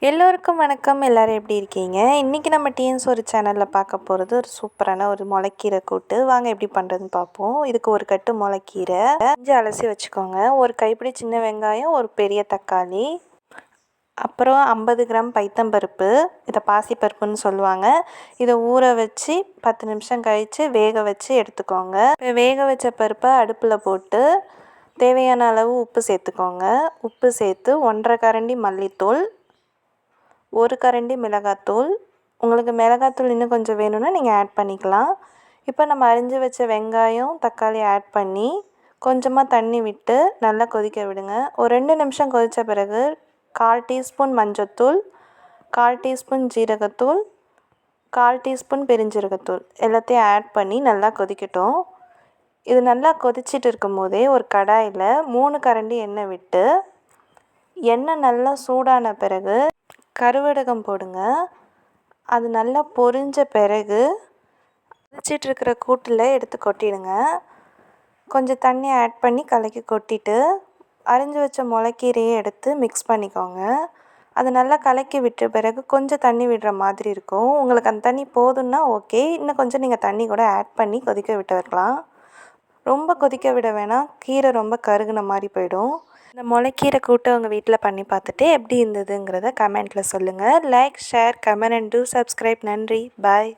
எல்லோருக்கும் வணக்கம். எல்லோரும் எப்படி இருக்கீங்க? இன்றைக்கி நம்ம டிஎன்ஸ் ஒரு சேனலில் பார்க்க போகிறது ஒரு சூப்பரான ஒரு முளைக்கீரை கூட்டு. வாங்க எப்படி பண்ணுறதுன்னு பார்ப்போம். இதுக்கு ஒரு கட்டு முளைக்கீரை கொஞ்சம் அலசி வச்சுக்கோங்க. ஒரு கைப்பிடி சின்ன வெங்காயம், ஒரு பெரிய தக்காளி, அப்புறம் 50 கிராம் பைத்தம்பருப்பு, இதை பாசிப்பருப்புன்னு சொல்லுவாங்க. இதை ஊற வச்சு 10 நிமிஷம் கழித்து வேக வச்சு எடுத்துக்கோங்க. இப்போ வேக வச்ச பருப்பை அடுப்பில் போட்டு தேவையான அளவு உப்பு சேர்த்துக்கோங்க. உப்பு சேர்த்து 1½ கரண்டி மல்லித்தூள், 1 கரண்டி மிளகாத்தூள். உங்களுக்கு மிளகாத்தூள் இன்னும் கொஞ்சம் வேணும்னா நீங்கள் ஆட் பண்ணிக்கலாம். இப்போ நம்ம அரிஞ்சு வச்ச வெங்காயம், தக்காளி ஆட் பண்ணி கொஞ்சமாக தண்ணி விட்டு நல்லா கொதிக்க விடுங்க. ஒரு 2 நிமிஷம் கொதித்த பிறகு 1/4 டீஸ்பூன் மஞ்சத்தூள், 1/4 டீஸ்பூன் ஜீரகத்தூள், 1/4 டீஸ்பூன் பெருஞ்சீரகத்தூள் எல்லாத்தையும் ஆட் பண்ணி நல்லா கொதிக்கட்டும். இது நல்லா கொதிச்சிட்டு இருக்கும் போதே ஒரு கடாயில் 3 கரண்டி எண்ணெய் விட்டு, எண்ணெய் நல்லா சூடான பிறகு கருவடகம் போடுங்க. அது நல்லா பொரிஞ்ச பிறகு கொதிச்சிட்ருக்கிற கூட்டில் எடுத்து கொட்டிடுங்க. கொஞ்சம் தண்ணி ஆட் பண்ணி கலக்கி கொட்டிட்டு அரிஞ்சு வச்ச முளைக்கீரையை எடுத்து மிக்ஸ் பண்ணிக்கோங்க. அது நல்லா கலக்கி விட்ட பிறகு கொஞ்சம் தண்ணி விடுற மாதிரி இருக்கும். உங்களுக்கு அந்த தண்ணி போதும்னா ஓகே, இன்னும் கொஞ்சம் நீங்கள் தண்ணி கூட ஆட் பண்ணி கொதிக்க விட்டு வரலாம். ரொம்ப கொதிக்க விட வேணாம், கீரை ரொம்ப கருகுன மாதிரி போயிடும். இந்த முளைக்கீரை கூட்டு உங்கள் வீட்டில் பண்ணி பார்த்துட்டு எப்படி இருந்ததுங்கிறத கமெண்ட்டில் சொல்லுங்கள். Like, share, comment and two subscribe. நன்றி, பாய்.